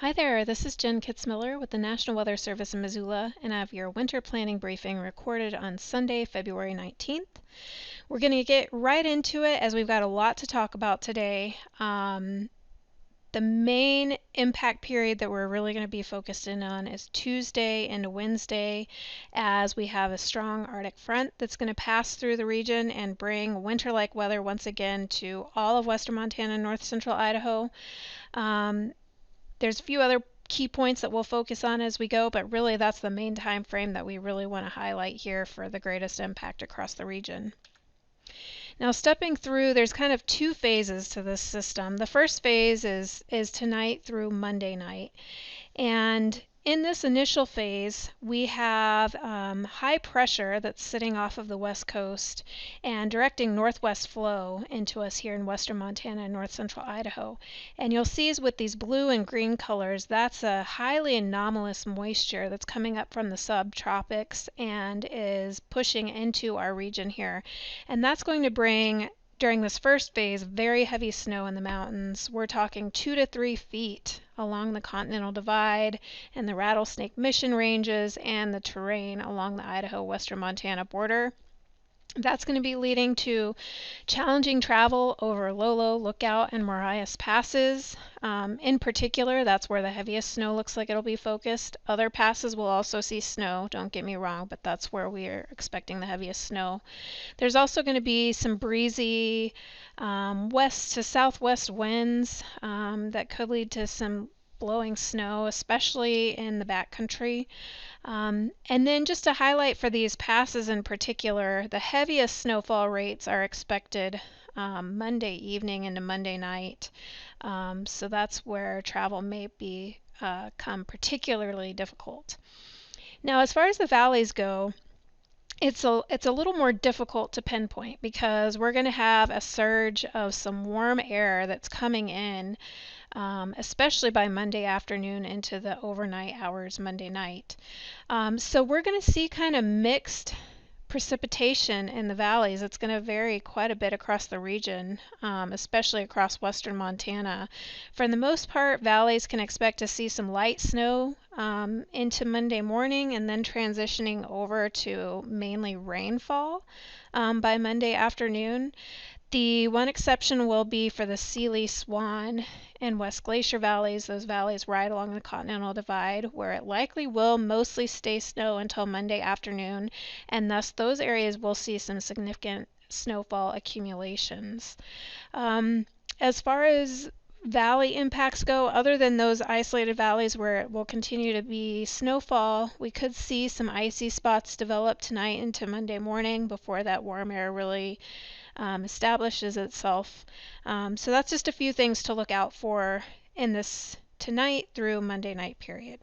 Hi there, this is Jen Kitzmiller with the National Weather Service in Missoula, and I have your winter planning briefing recorded on Sunday, February 19th. We're going to get right into it as we've got a lot to talk about today. The main impact period that we're really going to be focused in on is Tuesday into Wednesday, as we have a strong Arctic front that's going to pass through the region and bring winter-like weather once again to all of western Montana and north central Idaho. There's a few other key points that we'll focus on as we go, but really that's the main time frame that we really want to highlight here for the greatest impact across the region. Now, stepping through, there's kind of two phases to this system. The first phase is tonight through Monday night. And in this initial phase, we have high pressure that's sitting off of the west coast and directing northwest flow into us here in western Montana and north central Idaho. And you'll see with these blue and green colors, that's a highly anomalous moisture that's coming up from the subtropics and is pushing into our region here. And that's going to bring, during this first phase, very heavy snow in the mountains. We're talking 2 to 3 feet along the Continental Divide and the Rattlesnake Mission ranges and the terrain along the Idaho-western Montana border. That's going to be leading to challenging travel over Lolo, Lookout, and Marias passes. In particular, that's where the heaviest snow looks like it'll be focused. Other passes will also see snow, don't get me wrong, but that's where we are expecting the heaviest snow. There's also going to be some breezy west to southwest winds that could lead to some blowing snow, especially in the backcountry. And then just to highlight for these passes in particular, the heaviest snowfall rates are expected Monday evening into Monday night. So that's where travel may become particularly difficult. Now, as far as the valleys go, it's a little more difficult to pinpoint because we're going to have a surge of some warm air that's coming in, especially by Monday afternoon into the overnight hours Monday night. So we're going to see kind of mixed precipitation in the valleys. It's going to vary quite a bit across the region, especially across western Montana. For the most part, valleys can expect to see some light snow into Monday morning and then transitioning over to mainly rainfall by Monday afternoon. The one exception will be for the Seeley, Swan, and West Glacier valleys, those valleys right along the Continental Divide, where it likely will mostly stay snow until Monday afternoon, and thus those areas will see some significant snowfall accumulations. As far as valley impacts go, other than those isolated valleys where it will continue to be snowfall, we could see some icy spots develop tonight into Monday morning before that warm air really establishes itself. So that's just a few things to look out for in this tonight through Monday night period.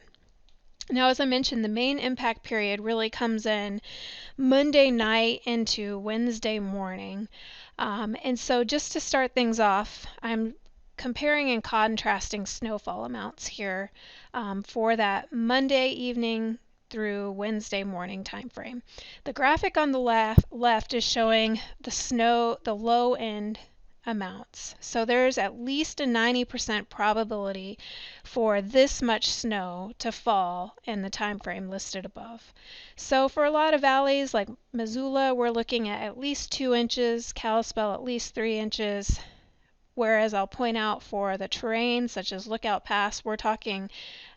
Now, as I mentioned, the main impact period really comes in Monday night into Wednesday morning. And so just to start things off, I'm comparing and contrasting snowfall amounts here for that Monday evening through Wednesday morning time frame. The graphic on the left is showing the low end amounts. So there's at least a 90% probability for this much snow to fall in the time frame listed above. So for a lot of valleys like Missoula, we're looking at least 2 inches, Kalispell at least 3 inches, whereas I'll point out for the terrain such as Lookout Pass, we're talking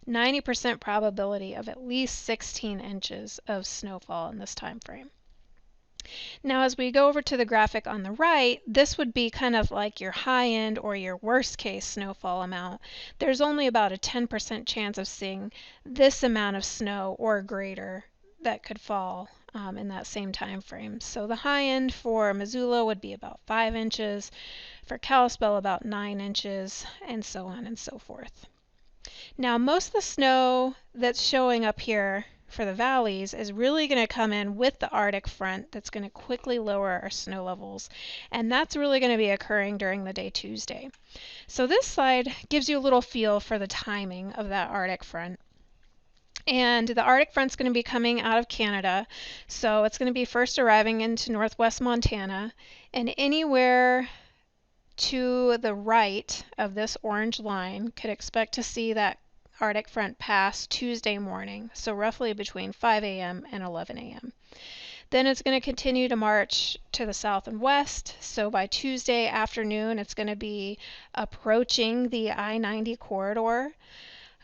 90% probability of at least 16 inches of snowfall in this time frame. Now, as we go over to the graphic on the right, this would be kind of like your high end or your worst case snowfall amount. There's only about a 10% chance of seeing this amount of snow or greater that could fall in that same time frame. So the high end for Missoula would be about 5 inches, for Kalispell about 9 inches, and so on and so forth. Now, most of the snow that's showing up here for the valleys is really going to come in with the Arctic front that's going to quickly lower our snow levels, and that's really going to be occurring during the day Tuesday. So this slide gives you a little feel for the timing of that Arctic front. And the Arctic front's going to be coming out of Canada, so it's going to be first arriving into northwest Montana, and anywhere to the right of this orange line could expect to see that Arctic front pass Tuesday morning, so roughly between 5 a.m. and 11 a.m. Then it's going to continue to march to the south and west, so by Tuesday afternoon it's going to be approaching the I-90 corridor.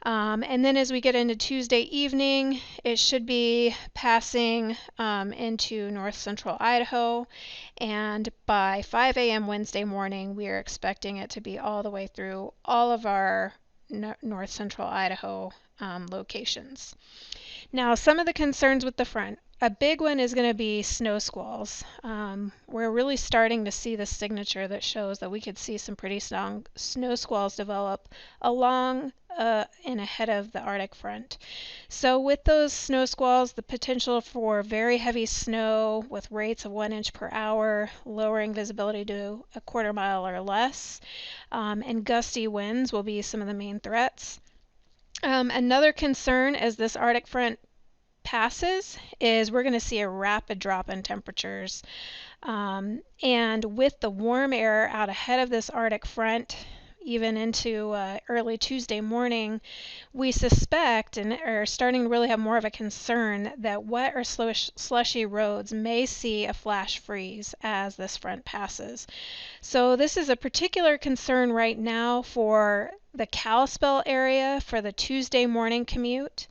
And then as we get into Tuesday evening, it should be passing into north central Idaho, and by 5 a.m. Wednesday morning, we are expecting it to be all the way through all of our north central Idaho locations. Now, some of the concerns with the front. A big one is going to be snow squalls. We're really starting to see the signature that shows that we could see some pretty strong snow squalls develop along and ahead of the Arctic front. So with those snow squalls, the potential for very heavy snow with rates of 1 inch per hour, lowering visibility to a quarter mile or less, and gusty winds will be some of the main threats. Another concern as this Arctic front passes is we're going to see a rapid drop in temperatures. And with the warm air out ahead of this Arctic front, even into early Tuesday morning, we suspect and are starting to really have more of a concern that wet or slushy roads may see a flash freeze as this front passes. So this is a particular concern right now for the Kalispell area for the Tuesday morning commute.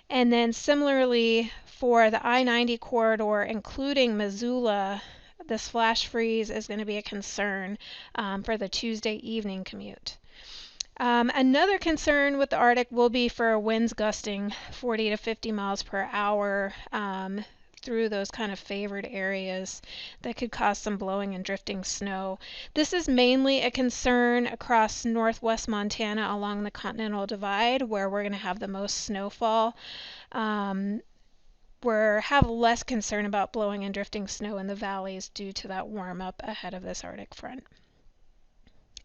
And then similarly for the I-90 corridor, including Missoula, this flash freeze is going to be a concern for the Tuesday evening commute. Another concern with the Arctic will be for winds gusting 40 to 50 miles per hour through those kind of favored areas that could cause some blowing and drifting snow. This is mainly a concern across northwest Montana along the Continental Divide, where we're going to have the most snowfall. We have less concern about blowing and drifting snow in the valleys due to that warm up ahead of this Arctic front.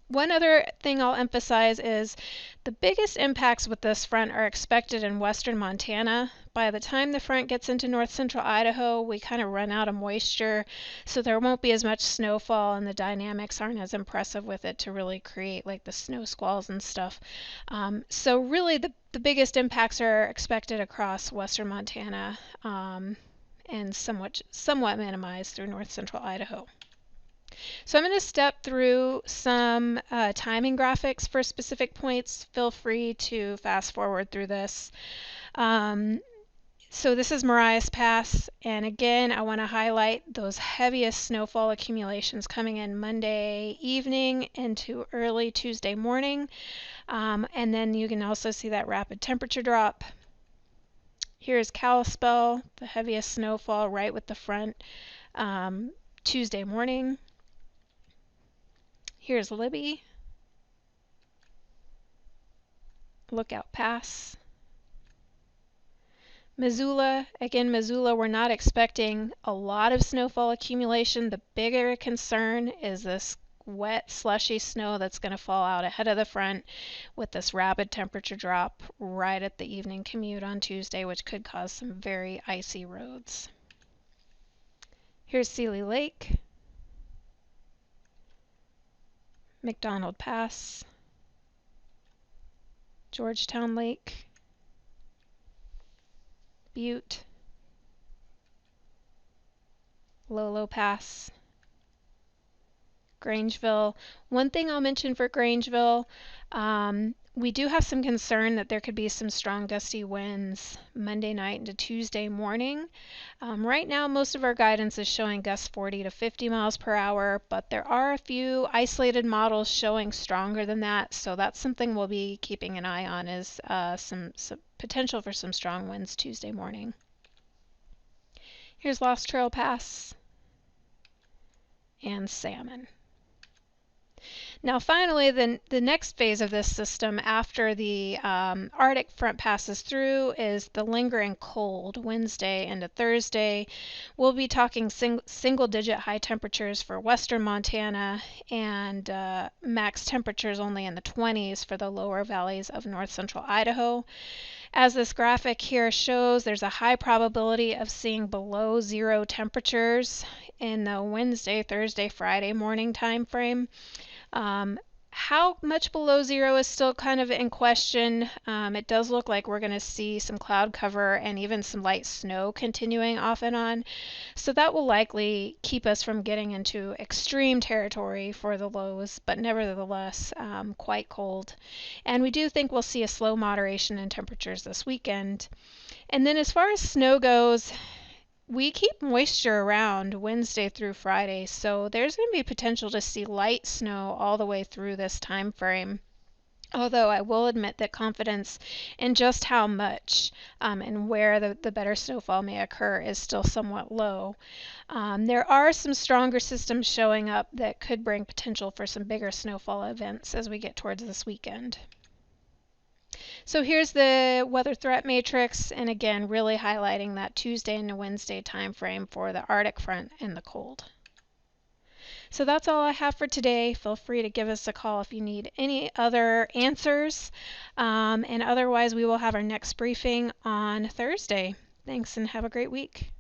One other thing I'll emphasize is the biggest impacts with this front are expected in western Montana. By the time the front gets into north central Idaho, we kind of run out of moisture, so there won't be as much snowfall and the dynamics aren't as impressive with it to really create like the snow squalls and stuff. So really the biggest impacts are expected across western Montana and somewhat minimized through north central Idaho. So I'm going to step through some timing graphics for specific points. Feel free to fast forward through this. So this is Marias Pass, and again I want to highlight those heaviest snowfall accumulations coming in Monday evening into early Tuesday morning, and then you can also see that rapid temperature drop. Here's Kalispell, the heaviest snowfall right with the front Tuesday morning. Here's Libby, Lookout Pass. Missoula, again Missoula, we're not expecting a lot of snowfall accumulation. The bigger concern is this wet, slushy snow that's going to fall out ahead of the front with this rapid temperature drop right at the evening commute on Tuesday, which could cause some very icy roads. Here's Seeley Lake, McDonald Pass, Georgetown Lake, Butte, Lolo Pass, Grangeville. One thing I'll mention for Grangeville, we do have some concern that there could be some strong gusty winds Monday night into Tuesday morning. Right now, most of our guidance is showing gusts 40 to 50 miles per hour, but there are a few isolated models showing stronger than that, so that's something we'll be keeping an eye on, is some potential for some strong winds Tuesday morning. Here's Lost Trail Pass and Salmon. Now finally, the next phase of this system after the Arctic front passes through is the lingering cold Wednesday into Thursday. We'll be talking single-digit high temperatures for western Montana and max temperatures only in the 20s for the lower valleys of north central Idaho. As this graphic here shows, there's a high probability of seeing below zero temperatures in the Wednesday, Thursday, Friday morning time frame. How much below zero is still kind of in question. It does look like we're going to see some cloud cover and even some light snow continuing off and on. So that will likely keep us from getting into extreme territory for the lows, but nevertheless quite cold. And we do think we'll see a slow moderation in temperatures this weekend. And then as far as snow goes, we keep moisture around Wednesday through Friday, so there's going to be potential to see light snow all the way through this time frame. Although I will admit that confidence in just how much and where the better snowfall may occur is still somewhat low. There are some stronger systems showing up that could bring potential for some bigger snowfall events as we get towards this weekend. So here's the weather threat matrix, and again, really highlighting that Tuesday and Wednesday time frame for the Arctic front and the cold. So that's all I have for today. Feel free to give us a call if you need any other answers. And otherwise, we will have our next briefing on Thursday. Thanks and have a great week.